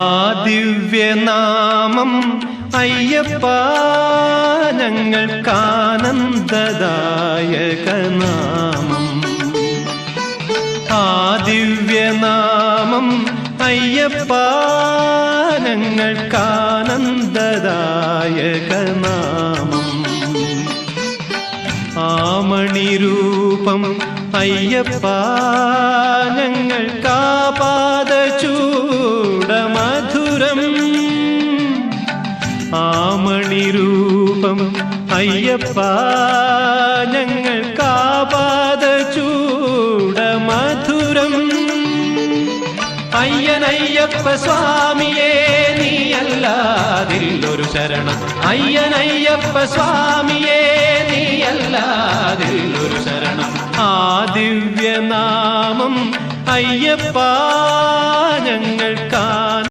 ആ ദിവ്യനാമം അയ്യപ്പ ഞങ്ങൾക്കാനന്ദദായകനാമം. ആ ദിവ്യനാമം അയ്യപ്പ ഞങ്ങൾക്കാനന്ദദായകനാമം. ആമണിരൂപം അയ്യപ്പ ഞങ്ങൾക്കാപാദചൂടമധുരം. ആമണിരൂപം അയ്യപ്പ ഞങ്ങൾക്കാപാദചൂടമധുരം. അയ്യനയ്യപ്പ സ്വാമിയേ നീയല്ലാതില്ലൊരു ശരണം. അയ്യനയ്യപ്പ സ്വാമിയേ നീയല്ലാതില്ലൊരു ശരണം. ആ ദിവ്യനാമം അയ്യപ്പ ഞങ്ങൾക്കാ